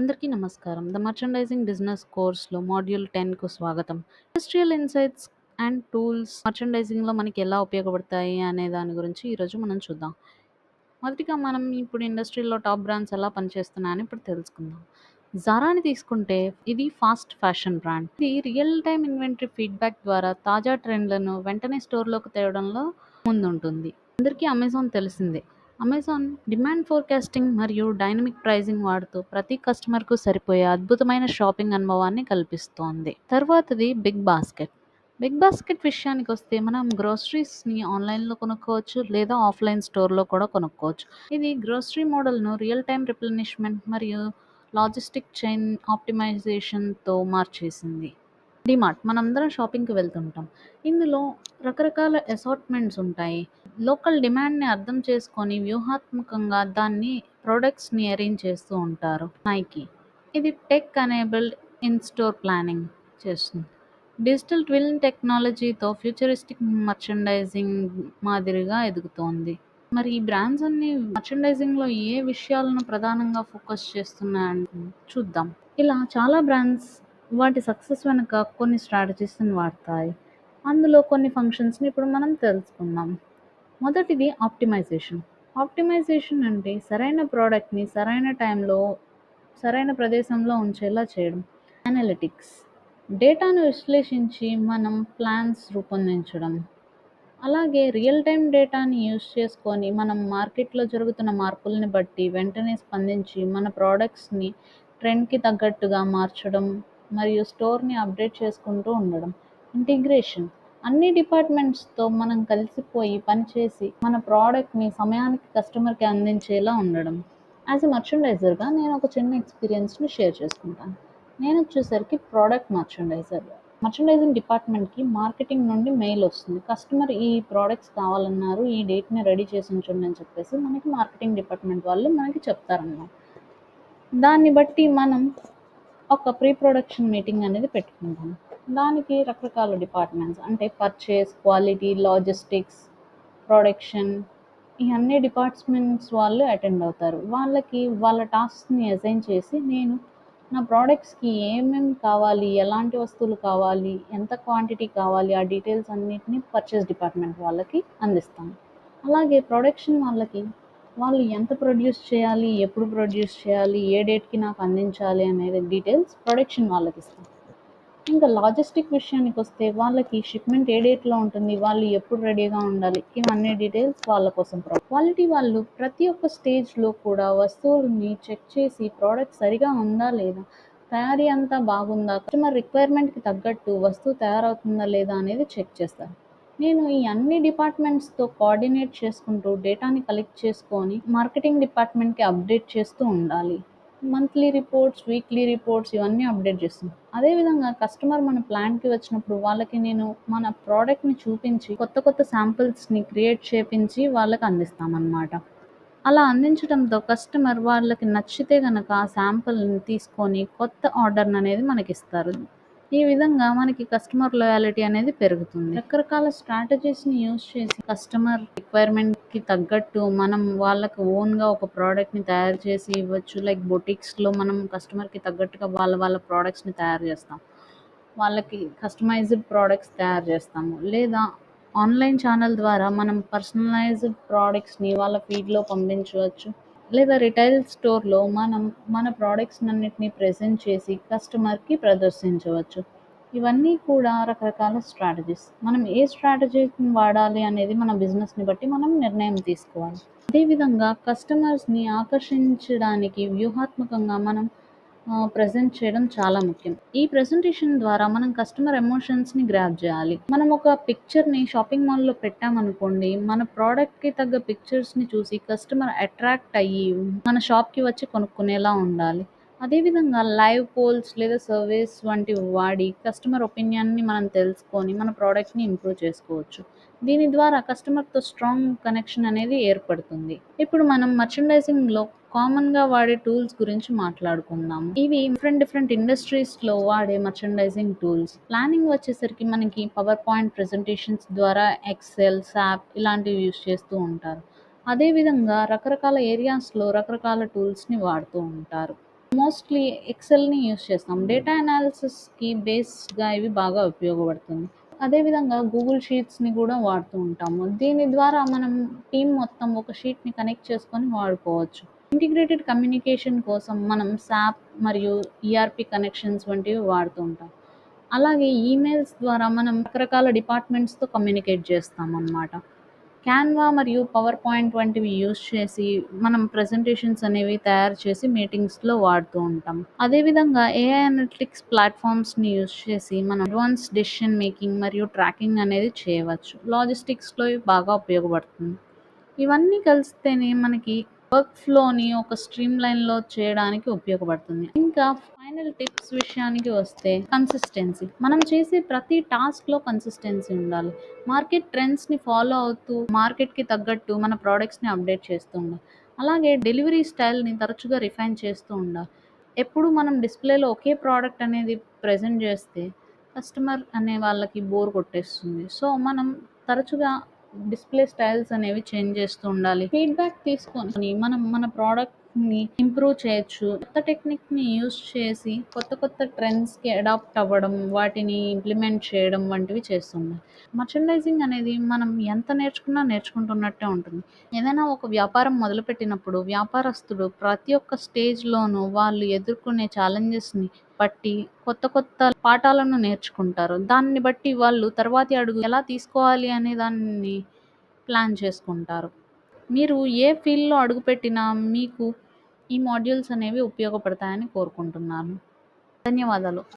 అందరికీ నమస్కారం. The merchandising business కోర్స్‌లో మాడ్యూల్ 10కు స్వాగతం. ఇండస్ట్రియల్ ఇన్సైట్స్ అండ్ టూల్స్ మర్చండైజింగ్‌లో మనకి ఎలా ఉపయోగపడతాయి అనే దాని గురించి ఈరోజు మనం చూద్దాం. మొదటిగా మనం ఇప్పుడు ఇండస్ట్రీలో టాప్ బ్రాండ్స్ ఎలా పనిచేస్తున్నాయని ఇప్పుడు తెలుసుకుందాం. జారాని తీసుకుంటే ఇది ఫాస్ట్ ఫ్యాషన్ బ్రాండ్. ఇది రియల్ టైమ్ ఇన్వెంటరీ ఫీడ్‌బ్యాక్ ద్వారా తాజా ట్రెండ్‌లను వెంటనే స్టోర్‌లోకి తేవడంలో ముందుంటుంది. అందరికీ అమెజాన్ తెలిసిందే. అమెజాన్ డిమాండ్ ఫోర్కాస్టింగ్ మరియు డైనమిక్ ప్రైజింగ్ వాడుతూ ప్రతి కస్టమర్కు సరిపోయే అద్భుతమైన షాపింగ్ అనుభవాన్ని కల్పిస్తోంది. తర్వాతది బిగ్ బాస్కెట్. బిగ్ బాస్కెట్ విషయానికి వస్తే మనం గ్రోసరీస్ని ఆన్లైన్లో కొనుక్కోవచ్చు లేదా ఆఫ్లైన్ స్టోర్లో కూడా కొనుక్కోవచ్చు. ఇది గ్రోసరీ మోడల్ను రియల్ టైమ్ రిప్లెనిష్మెంట్ మరియు లాజిస్టిక్ చైన్ ఆప్టిమైజేషన్తో మార్చేసింది. డీమార్ట్ మనందరం షాపింగ్‌కి వెళ్తుంటాం. ఇందులో రకరకాల అసార్ట్‌మెంట్స్ ఉంటాయి. లోకల్ డిమాండ్‌ని అర్థం చేసుకొని వ్యూహాత్మకంగా దాన్ని ప్రొడక్ట్స్‌ని అరేంజ్ చేస్తూ ఉంటారు. నైకీ ఇది tech enabled in store planning చేస్తుంది. డిజిటల్ ట్విన్ టెక్నాలజీతో ఫ్యూచరిస్టిక్ మర్చండైజింగ్ మాదిరిగా ఎదుగుతోంది. మరి ఈ బ్రాండ్స్ అన్ని మర్చండైజింగ్‌లో ఏ విషయాలను ప్రధానంగా ఫోకస్ చేస్తున్నాయని చూద్దాం. ఇలా చాలా బ్రాండ్స్ వాటి సక్సెస్ వెనుక కొన్ని స్ట్రాటజీస్‌ని వాడతాయి. అందులో కొన్ని ఫంక్షన్స్‌ని ఇప్పుడు మనం తెలుసుకుందాం. మొదటిది ఆప్టిమైజేషన్. ఆప్టిమైజేషన్ అంటే సరైన ప్రోడక్ట్‌ని సరైన టైంలో, సరైన ప్రదేశంలో ఉంచేలా చేయడం. అనలిటిక్స్ డేటాను విశ్లేషించి మనం ప్లాన్స్ రూపొందించడం. అలాగే రియల్ టైమ్ డేటాని యూజ్ చేసుకొని మనం మార్కెట్లో జరుగుతున్న మార్పుల్ని బట్టి వెంటనే స్పందించి మన ప్రోడక్ట్స్‌ని ట్రెండ్‌కి తగ్గట్టుగా మార్చడం మరియు స్టోర్‌ని అప్డేట్ చేసుకుంటూ ఉండడం. ఇంటిగ్రేషన్ అన్ని డిపార్ట్మెంట్స్‌తో మనం కలిసిపోయి పనిచేసి మన ప్రోడక్ట్‌ని సమయానికి కస్టమర్‌కి అందించేలా ఉండడం. యాస్ ఎ మర్చండైజర్‌గా నేను ఒక చిన్న ఎక్స్‌పీరియన్స్‌ని షేర్ చేసుకుంటాను. నేనొచ్చేసరికి ప్రోడక్ట్ మర్చండైజర్. మర్చండైజింగ్ డిపార్ట్మెంట్‌కి మార్కెటింగ్ నుండి మెయిల్ వస్తుంది. కస్టమర్ ఈ ప్రొడక్ట్స్ కావాలన్నారు. ఈ డేట్‌ని రెడీ చేసి ఉంచండి అని చెప్పేసి మనకి మార్కెటింగ్ డిపార్ట్మెంట్ వాళ్ళు మనకి చెప్తారన్నమాట. దాన్ని బట్టి మనం ఒక ప్రీ ప్రొడక్షన్ మీటింగ్ అనేది పెట్టుకుంటాం. దానికి రకరకాల డిపార్ట్మెంట్స్ అంటే పర్చేస్, క్వాలిటీ, లాజిస్టిక్స్, ప్రొడక్షన్ ఈ అన్ని డిపార్ట్మెంట్స్ వాళ్ళు అటెండ్ అవుతారు. వాళ్ళకి వాళ్ళ టాస్క్‌ని అసైన్ చేసి నేను నా ప్రొడక్ట్స్‌కి ఏమేమి కావాలి, ఎలాంటి వస్తువులు కావాలి, ఎంత క్వాంటిటీ కావాలి, ఆ డీటెయిల్స్ అన్నిటిని పర్చేస్ డిపార్ట్మెంట్ వాళ్ళకి అందిస్తాను. అలాగే ప్రొడక్షన్ వాళ్ళకి వాళ్ళు ఎంత ప్రొడ్యూస్ చేయాలి, ఎప్పుడు ప్రొడ్యూస్ చేయాలి, ఏ డేట్‌కి నాకు అందించాలి అనేది డీటెయిల్స్ ప్రొడక్షన్ వాళ్ళకిస్తాను. ఇంకా లాజిస్టిక్ విషయానికొస్తే వాళ్ళకి షిప్‌మెంట్ ఏ డేట్‌లో ఉంటుంది, వాళ్ళు ఎప్పుడు రెడీగా ఉండాలి, ఇవన్నీ డీటెయిల్స్ వాళ్ళ కోసం. క్వాలిటీ వాళ్ళు ప్రతి ఒక్క స్టేజ్‌లో కూడా వస్తువుల్ని చెక్ చేసి ప్రోడక్ట్ సరిగా ఉందా లేదా, తయారీ అంతా బాగుందా, కస్టమర్ రిక్వైర్మెంట్‌కి తగ్గట్టు వస్తువు తయారవుతుందా లేదా అనేది చెక్ చేస్తారు. నేను ఈ అన్ని డిపార్ట్మెంట్స్‌తో కోఆర్డినేట్ చేసుకుంటూ డేటాని కలెక్ట్ చేసుకొని మార్కెటింగ్ డిపార్ట్మెంట్‌కి అప్డేట్ చేస్తూ ఉండాలి. మంత్లీ రిపోర్ట్స్, వీక్లీ రిపోర్ట్స్ ఇవన్నీ అప్డేట్ చేస్తున్నాం. అదేవిధంగా కస్టమర్ మన ప్లాంట్‌కి వచ్చినప్పుడు వాళ్ళకి నేను మన ప్రోడక్ట్‌ని చూపించి కొత్త కొత్త శాంపిల్స్‌ని క్రియేట్ చేపించి వాళ్ళకి అందిస్తామన్నమాట. అలా అందించడంతో కస్టమర్ వాళ్ళకి నచ్చితే గనక ఆ శాంపిల్‌ని తీసుకొని కొత్త ఆర్డర్‌ననేది మనకిస్తారు. ఈ విధంగా మనకి కస్టమర్ లాయల్టీ అనేది పెరుగుతుంది. రకరకాల స్ట్రాటజీస్‌ని యూజ్ చేసి కస్టమర్ రిక్వైర్మెంట్‌కి తగ్గట్టు మనం వాళ్ళకి ఓన్‌గా ఒక ప్రోడక్ట్‌ని తయారు చేసి ఇవ్వచ్చు. లైక్ బొటిక్స్‌లో మనం కస్టమర్‌కి తగ్గట్టుగా వాళ్ళ వాళ్ళ ప్రొడక్ట్స్‌ని తయారు చేస్తాం. వాళ్ళకి కస్టమైజ్డ్ ప్రొడక్ట్స్ తయారు చేస్తాము. లేదా ఆన్‌లైన్ ఛానల్ ద్వారా మనం పర్సనలైజ్డ్ ప్రొడక్ట్స్‌ని వాళ్ళ ఫీడ్‌లో పంపించవచ్చు. లేదా రిటైల్ స్టోర్‌లో మనం మన ప్రొడక్ట్స్‌నన్నిటిని ప్రెజెంట్ చేసి కస్టమర్‌కి ప్రదర్శించవచ్చు. ఇవన్నీ కూడా రకరకాల స్ట్రాటజీస్. మనం ఏ స్ట్రాటజీని వాడాలి అనేది మన బిజినెస్‌ని బట్టి మనం నిర్ణయం తీసుకోవాలి. అదేవిధంగా కస్టమర్స్‌ని ఆకర్షించడానికి వ్యూహాత్మకంగా మనం ప్రెజెంట్ చేయడం చాలా ముఖ్యం. ఈ ప్రెజెంటేషన్ ద్వారా మనం కస్టమర్ ఎమోషన్స్‌ని గ్రాబ్ చేయాలి. మనం ఒక పిక్చర్‌ని షాపింగ్ మాల్‌లో పెట్టామనుకోండి, మన ప్రోడక్ట్‌కి తగ్గ పిక్చర్స్‌ని చూసి కస్టమర్ అట్రాక్ట్ అయ్యి మన షాప్‌కి వచ్చి కొనుక్కునేలా ఉండాలి. అదేవిధంగా లైవ్ పోల్స్ లేదా సర్వేస్ వంటివి వాడి కస్టమర్ ఒపీనియన్‌ని మనం తెలుసుకొని మన ప్రోడక్ట్‌ని ఇంప్రూవ్ చేసుకోవచ్చు. దీని ద్వారా కస్టమర్‌తో స్ట్రాంగ్ కనెక్షన్ అనేది ఏర్పడుతుంది. ఇప్పుడు మనం మర్చండైజింగ్‌లో కామన్‌గా వాడే టూల్స్ గురించి మాట్లాడుకుందాం. ఇవి డిఫరెంట్ ఇండస్ట్రీస్‌లో వాడే మర్చండైజింగ్ టూల్స్. ప్లానింగ్ వచ్చేసరికి మనకి పవర్ పాయింట్ ప్రెజెంటేషన్స్ ద్వారా ఎక్సెల్, సాప్ ఇలాంటివి యూజ్ చేస్తూ ఉంటారు. అదేవిధంగా రకరకాల ఏరియాస్‌లో రకరకాల టూల్స్‌ని వాడుతూ ఉంటారు. మోస్ట్‌లీ ఎక్సెల్‌ని యూజ్ చేస్తాం. డేటా అనాలిసిస్‌కి బేస్డ్‌గా ఇవి బాగా ఉపయోగపడుతుంది. అదేవిధంగా గూగుల్ షీట్స్‌ని గూడా వాడుతూ ఉంటాము. దీని ద్వారా మనం టీమ్ మొత్తం ఒక షీట్‌ని కనెక్ట్ చేసుకొని వాడుకోవచ్చు. ఇంటిగ్రేటెడ్ కమ్యూనికేషన్ కోసం మనం సాప్ మరియు ఈఆర్‌పీ కనెక్షన్స్ వంటివి వాడుతూ ఉంటాం. అలాగే ఈమెయిల్స్ ద్వారా మనం రకరకాల డిపార్ట్మెంట్స్‌తో కమ్యూనికేట్ చేస్తామనమాట. క్యాన్వా మరియు పవర్ పాయింట్ వంటివి యూజ్ చేసి మనం ప్రెజెంటేషన్స్ అనేవి తయారు చేసి మీటింగ్స్‌లో వాడుతూ ఉంటాం. అదేవిధంగా ఏఐ అనలిటిక్స్ ప్లాట్‌ఫార్మ్స్‌ని యూజ్ చేసి మనం అడ్వాన్స్ డెసిషన్ మేకింగ్ మరియు ట్రాకింగ్ అనేది చేయవచ్చు. లాజిస్టిక్స్‌లో ఇవి బాగా ఉపయోగపడుతుంది. ఇవన్నీ కలిస్తేనే మనకి వర్క్ ఫ్లోని ఒక స్ట్రీమ్ లైన్‌లో చేయడానికి ఉపయోగపడుతుంది. ఇంకా ఫైనల్ టిప్స్ విషయానికి వస్తే కన్సిస్టెన్సీ. మనం చేసే ప్రతి టాస్క్‌లో కన్సిస్టెన్సీ ఉండాలి. మార్కెట్ ట్రెండ్స్‌ని ఫాలో అవుతూ మార్కెట్‌కి తగ్గట్టు మన ప్రొడక్ట్స్‌ని అప్డేట్ చేస్తూ ఉండాలి. అలాగే డెలివరీ స్టైల్‌ని తరచుగా రిఫైన్ చేస్తూ ఉండాలి. ఎప్పుడు మనం డిస్‌ప్లేలో ఒకే ప్రోడక్ట్ అనేది ప్రెజెంట్ చేస్తే కస్టమర్ అనే వాళ్ళకి బోర్ కొట్టేస్తుంది. సో, మనం తరచుగా డిస్‌ప్లే స్టైల్స్ అనేవి చేంజ్ చేస్తూ ఉండాలి. ఫీడ్‌బ్యాక్ తీసుకొని మనం మన ప్రోడక్ట్‌ని ఇంప్రూవ్ చేయొచ్చు. కొత్త టెక్నిక్‌ని యూజ్ చేసి కొత్త కొత్త ట్రెండ్స్‌కి అడాప్ట్ అవ్వడం, వాటిని ఇంప్లిమెంట్ చేయడం వంటివి చేస్తున్నాం. మర్చండైజింగ్ అనేది మనం ఎంత నేర్చుకున్నా నేర్చుకుంటున్నట్టే ఉంటుంది. ఏదైనా ఒక వ్యాపారం మొదలుపెట్టినప్పుడు వ్యాపారస్తుడు ప్రతి ఒక్క స్టేజ్‌లోనూ వాళ్ళు ఎదుర్కొనే ఛాలెంజెస్‌ని బట్టి కొత్త కొత్త పాఠాలను నేర్చుకుంటారు. దాన్ని బట్టి వాళ్ళు తర్వాతి అడుగు ఎలా తీసుకోవాలి అనే దాన్ని ప్లాన్ చేసుకుంటారు. మీరు ఏ ఫీల్డ్‌లో అడుగుపెట్టినా మీకు ఈ మాడ్యూల్స్ అనేవి ఉపయోగపడతాయని కోరుకుంటున్నాను. ధన్యవాదాలు.